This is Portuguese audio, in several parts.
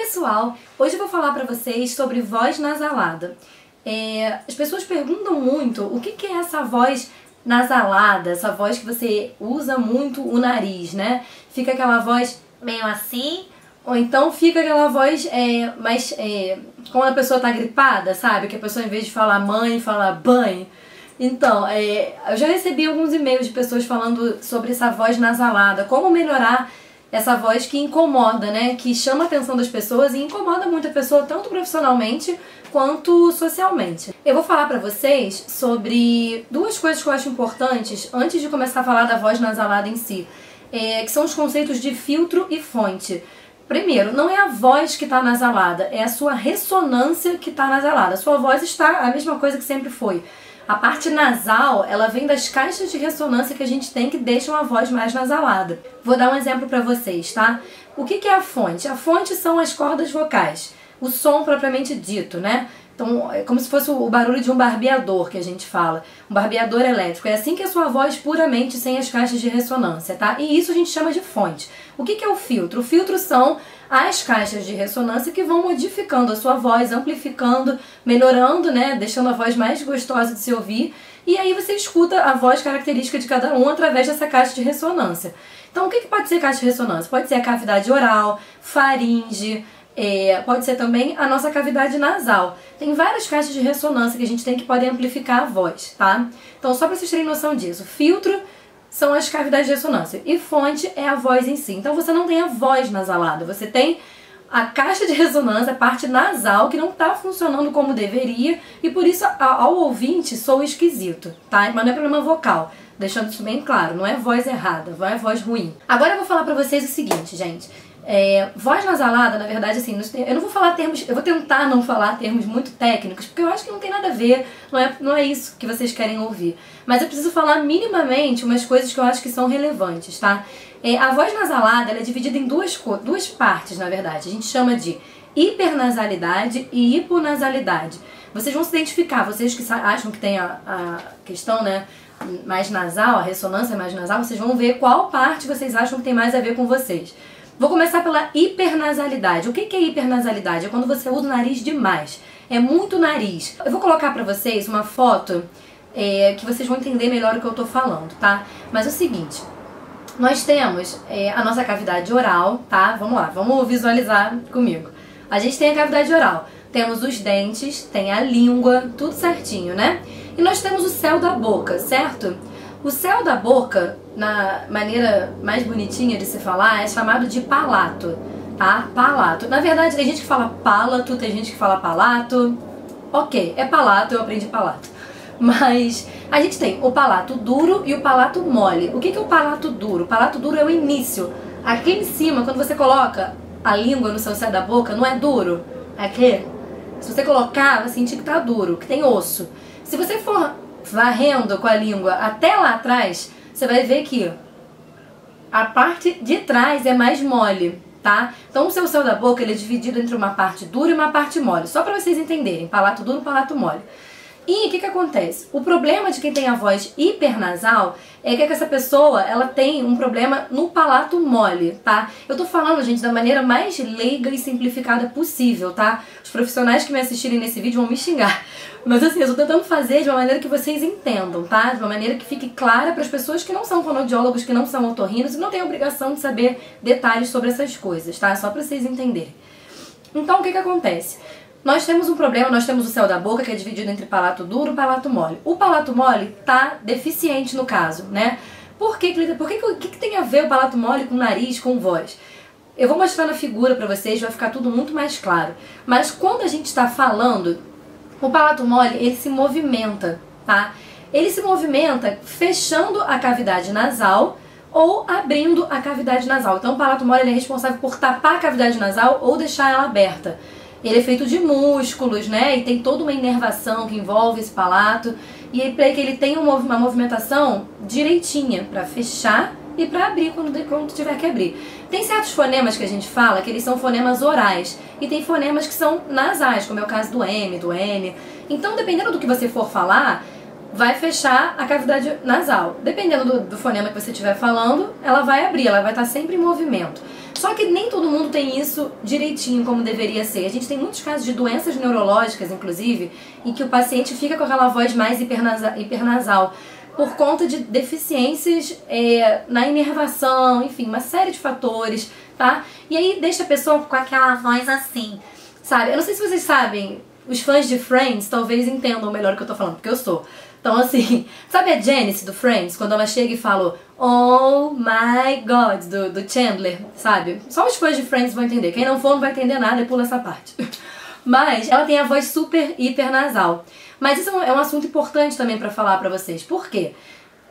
pessoal! Hoje eu vou falar pra vocês sobre voz nasalada. As pessoas perguntam muito o que é essa voz nasalada, essa voz que você usa muito o nariz, né? Fica aquela voz meio assim, ou então fica aquela voz quando a pessoa tá gripada, sabe? Que a pessoa, em vez de falar mãe, fala banho. Então, eu já recebi alguns e-mails de pessoas falando sobre essa voz nasalada, como melhorar essa voz que incomoda, né? Que chama a atenção das pessoas e incomoda muito a pessoa, tanto profissionalmente quanto socialmente. Eu vou falar pra vocês sobre duas coisas que eu acho importantes antes de começar a falar da voz nasalada em si, que são os conceitos de filtro e fonte. Primeiro, não é a voz que está nasalada, é a sua ressonância que está nasalada. A sua voz está a mesma coisa que sempre foi. A parte nasal, ela vem das caixas de ressonância que a gente tem que deixam a voz mais nasalada. Vou dar um exemplo para vocês, tá? O que é a fonte? A fonte são as cordas vocais, o som propriamente dito, né? Então, é como se fosse o barulho de um barbeador que a gente fala. Um barbeador elétrico. É assim que é a sua voz puramente sem as caixas de ressonância, tá? E isso a gente chama de fonte. O que é o filtro? O filtro são as caixas de ressonância que vão modificando a sua voz, amplificando, melhorando, né? Deixando a voz mais gostosa de se ouvir. E aí você escuta a voz característica de cada um através dessa caixa de ressonância. Então, o que pode ser caixa de ressonância? Pode ser a cavidade oral, faringe, pode ser também a nossa cavidade nasal. Tem várias caixas de ressonância que a gente tem que podem amplificar a voz, tá? Então, só para vocês terem noção disso, filtro são as cavidades de ressonância e fonte é a voz em si. Então, você não tem a voz nasalada, você tem a caixa de ressonância, a parte nasal, que não está funcionando como deveria e por isso ao ouvinte soa esquisito, tá? Mas não é problema vocal. Deixando isso bem claro, não é voz errada, não é voz ruim. Agora eu vou falar pra vocês o seguinte, gente. Voz nasalada, na verdade, assim, eu não vou falar termos, eu vou tentar não falar termos muito técnicos, porque eu acho que não tem nada a ver, não é isso que vocês querem ouvir. Mas eu preciso falar minimamente umas coisas que eu acho que são relevantes, tá? A voz nasalada, ela é dividida em duas partes, na verdade. A gente chama de hipernasalidade e hiponasalidade. Vocês vão se identificar, vocês que acham que tem a questão, né, mais nasal, a ressonância mais nasal, vocês vão ver qual parte vocês acham que tem mais a ver com vocês. Vou começar pela hipernasalidade. O que é hipernasalidade? É quando você usa o nariz demais. É muito nariz. Eu vou colocar pra vocês uma foto que vocês vão entender melhor o que eu tô falando, tá? Mas é o seguinte, nós temos a nossa cavidade oral, tá? Vamos lá, vamos visualizar comigo. A gente tem a cavidade oral, temos os dentes, tem a língua, tudo certinho, né? E nós temos o céu da boca, certo? O céu da boca, na maneira mais bonitinha de se falar, é chamado de palato, tá? Palato. Na verdade, tem gente que fala palato, tem gente que fala palato. Ok, é palato, eu aprendi palato. Mas a gente tem o palato duro e o palato mole. O que é o palato duro? O palato duro é o início. Aqui em cima, quando você coloca a língua no seu céu da boca, não é duro? Aqui, se você colocar, vai sentir que tá duro, que tem osso. Se você for varrendo com a língua até lá atrás, você vai ver que a parte de trás é mais mole, tá? Então o seu céu da boca ele é dividido entre uma parte dura e uma parte mole, só para vocês entenderem, palato duro e palato mole. E o que acontece? O problema de quem tem a voz hipernasal é que essa pessoa, ela tem um problema no palato mole, tá? Eu tô falando, gente, da maneira mais leiga e simplificada possível, tá? Os profissionais que me assistirem nesse vídeo vão me xingar. Mas assim, eu tô tentando fazer de uma maneira que vocês entendam, tá? De uma maneira que fique clara para as pessoas que não são fonoaudiólogos, que não são otorrinos e não têm obrigação de saber detalhes sobre essas coisas, tá? Só para vocês entenderem. Então, o que acontece? Nós temos um problema, nós temos o céu da boca que é dividido entre palato duro e palato mole. O palato mole tá deficiente no caso, né? O que tem a ver o palato mole com nariz, com voz? Eu vou mostrar na figura pra vocês, vai ficar tudo muito mais claro. Mas quando a gente está falando, o palato mole, ele se movimenta, tá? Ele se movimenta fechando a cavidade nasal ou abrindo a cavidade nasal. Então o palato mole ele é responsável por tapar a cavidade nasal ou deixar ela aberta. Ele é feito de músculos, né? E tem toda uma inervação que envolve esse palato. E para que ele tenha uma movimentação direitinha, para fechar e para abrir quando tiver que abrir. Tem certos fonemas que a gente fala que eles são fonemas orais. E tem fonemas que são nasais, como é o caso do M, do N. Então, dependendo do que você for falar, vai fechar a cavidade nasal. Dependendo do fonema que você estiver falando, ela vai abrir, ela vai estar sempre em movimento. Só que nem todo mundo tem isso direitinho como deveria ser. A gente tem muitos casos de doenças neurológicas, inclusive, em que o paciente fica com aquela voz mais hipernasal por conta de deficiências na inervação, enfim, uma série de fatores, tá? E aí deixa a pessoa com aquela voz assim, sabe? Eu não sei se vocês sabem, os fãs de Friends talvez entendam melhor o que eu tô falando, porque eu sou. Então assim, sabe a Janice do Friends, quando ela chega e fala "Oh my God", do Chandler, sabe? Só os fãs de Friends vão entender, quem não for não vai entender nada e pula essa parte. Mas ela tem a voz super hipernasal. Mas isso é um assunto importante também pra falar pra vocês. Por quê?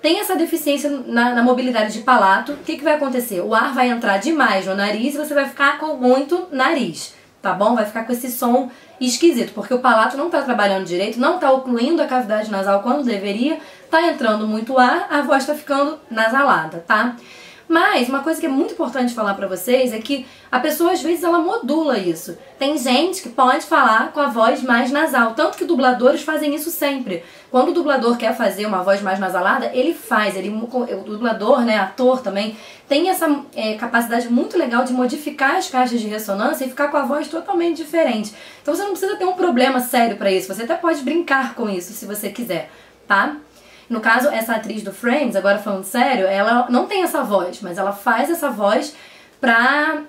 Tem essa deficiência na mobilidade de palato. O que vai acontecer? O ar vai entrar demais no nariz e você vai ficar com muito nariz, tá bom? Vai ficar com esse som esquisito, porque o palato não tá trabalhando direito, não tá ocluindo a cavidade nasal quando deveria, tá entrando muito ar, a voz tá ficando nasalada, tá? Mas uma coisa que é muito importante falar pra vocês é que a pessoa às vezes ela modula isso. Tem gente que pode falar com a voz mais nasal, tanto que dubladores fazem isso sempre. Quando o dublador quer fazer uma voz mais nasalada, ele faz. O dublador, né, ator também, tem essa capacidade muito legal de modificar as caixas de ressonância e ficar com a voz totalmente diferente. Então você não precisa ter um problema sério pra isso, você até pode brincar com isso se você quiser, tá? No caso, essa atriz do Friends, agora falando sério, ela não tem essa voz, mas ela faz essa voz pra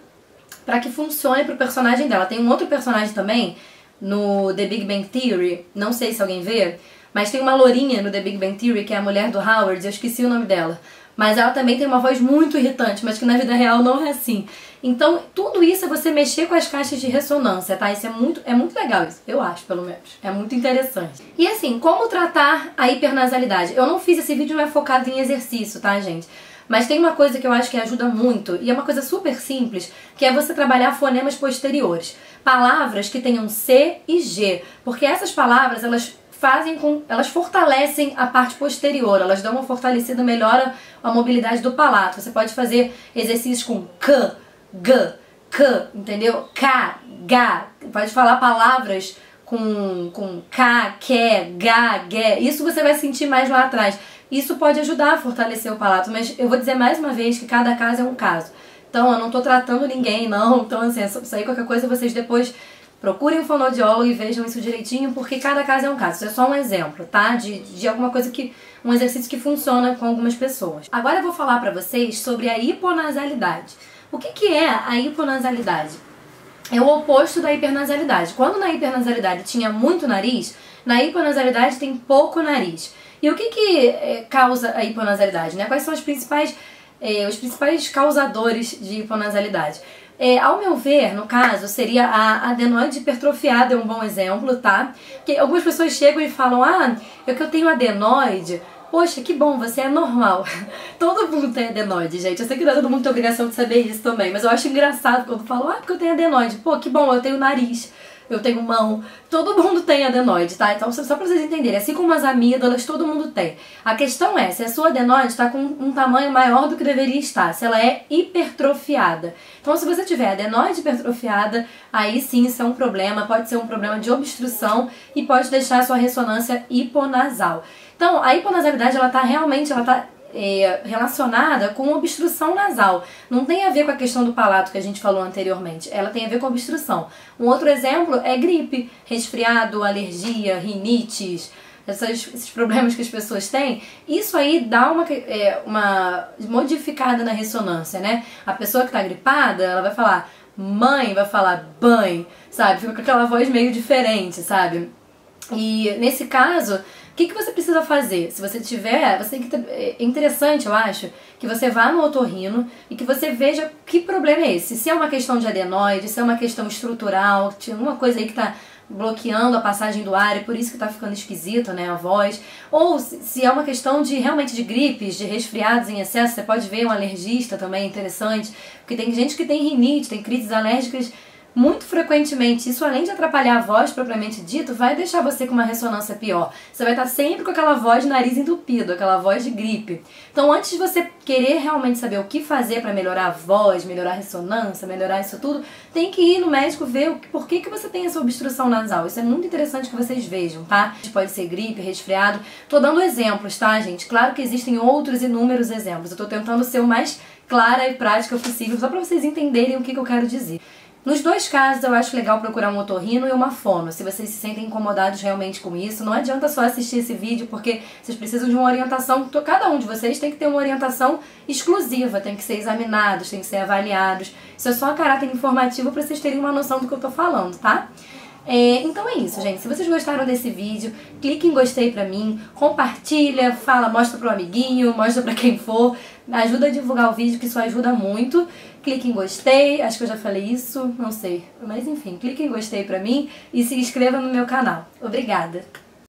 que funcione pro personagem dela. Tem um outro personagem também, no The Big Bang Theory, não sei se alguém vê, mas tem uma lourinha no The Big Bang Theory, que é a mulher do Howard, eu esqueci o nome dela. Mas ela também tem uma voz muito irritante, mas que na vida real não é assim. Então, tudo isso é você mexer com as caixas de ressonância, tá? Isso é muito legal, isso, eu acho, pelo menos. É muito interessante. E assim, como tratar a hipernasalidade? Eu não fiz esse vídeo, não é focado em exercício, tá, gente? Mas tem uma coisa que eu acho que ajuda muito, e é uma coisa super simples, que é você trabalhar fonemas posteriores. Palavras que tenham C e G, porque essas palavras, elas fortalecem a parte posterior, elas dão uma fortalecida, melhora a mobilidade do palato. Você pode fazer exercícios com K, G, K, entendeu? K, G. Pode falar palavras com K, que, G, G. Isso você vai sentir mais lá atrás. Isso pode ajudar a fortalecer o palato, mas eu vou dizer mais uma vez que cada caso é um caso. Então eu não tô tratando ninguém, não. Então assim, isso aí qualquer coisa vocês depois procurem um fonoaudiólogo e vejam isso direitinho, porque cada caso é um caso. Isso é só um exemplo, tá? De alguma coisa um exercício que funciona com algumas pessoas. Agora eu vou falar pra vocês sobre a hiponasalidade. O que é a hiponasalidade? É o oposto da hipernasalidade. Quando na hipernasalidade tinha muito nariz, na hiponasalidade tem pouco nariz. E o que causa a hiponasalidade, né? Quais são os principais causadores de hiponasalidade? Ao meu ver, no caso, seria a adenoide hipertrofiada, é um bom exemplo, tá? Porque algumas pessoas chegam e falam, que eu tenho adenoide. Poxa, que bom, você é normal. Todo mundo tem adenoide, gente. Eu sei que não é todo mundo tem obrigação de saber isso também, mas eu acho engraçado quando falam, porque eu tenho adenoide. Pô, que bom, eu tenho nariz, eu tenho mão. Todo mundo tem adenoide, tá? Então, só pra vocês entenderem, assim como as amígdalas, todo mundo tem. A questão é se a sua adenoide está com um tamanho maior do que deveria estar, se ela é hipertrofiada. Então, se você tiver adenoide hipertrofiada, aí sim isso é um problema, pode ser um problema de obstrução e pode deixar a sua ressonância hiponasal. Então, a hiponasalidade, ela tá relacionada com obstrução nasal. Não tem a ver com a questão do palato que a gente falou anteriormente. Ela tem a ver com obstrução. Um outro exemplo é gripe, resfriado, alergia, rinites, esses problemas que as pessoas têm. Isso aí dá uma modificada na ressonância, né? A pessoa que tá gripada, ela vai falar mãe, vai falar banho, sabe? Fica com aquela voz meio diferente, sabe? E nesse caso, o que você precisa fazer? Se você tiver, você tem que ter, é interessante, eu acho, que você vá no otorrino e que você veja que problema é esse. Se é uma questão de adenoide, se é uma questão estrutural, tinha alguma coisa aí que está bloqueando a passagem do ar e por isso que está ficando esquisito, né, a voz. Ou se é uma questão realmente de gripes, de resfriados em excesso, você pode ver um alergista também, interessante. Porque tem gente que tem rinite, tem crises alérgicas muito frequentemente isso, além de atrapalhar a voz propriamente dito, vai deixar você com uma ressonância pior. Você vai estar sempre com aquela voz de nariz entupido, aquela voz de gripe. Então, antes de você querer realmente saber o que fazer para melhorar a voz, melhorar a ressonância, melhorar isso tudo, tem que ir no médico ver por que você tem essa obstrução nasal. Isso é muito interessante que vocês vejam, tá? Pode ser gripe, resfriado. Tô dando exemplos, tá, gente? Claro que existem outros inúmeros exemplos. Eu tô tentando ser o mais clara e prática possível, só para vocês entenderem o que eu quero dizer. Nos dois casos, eu acho legal procurar um otorrino e uma fono, se vocês se sentem incomodados realmente com isso. Não adianta só assistir esse vídeo, porque vocês precisam de uma orientação, cada um de vocês tem que ter uma orientação exclusiva, tem que ser examinados, tem que ser avaliados. Isso é só a caráter informativo para vocês terem uma noção do que eu tô falando, tá? Então é isso, gente. Se vocês gostaram desse vídeo, clique em gostei pra mim, compartilha, fala, mostra pro amiguinho, mostra pra quem for, ajuda a divulgar o vídeo, que isso ajuda muito. Clique em gostei, acho que eu já falei isso, não sei, mas enfim, clique em gostei pra mim e se inscreva no meu canal. Obrigada!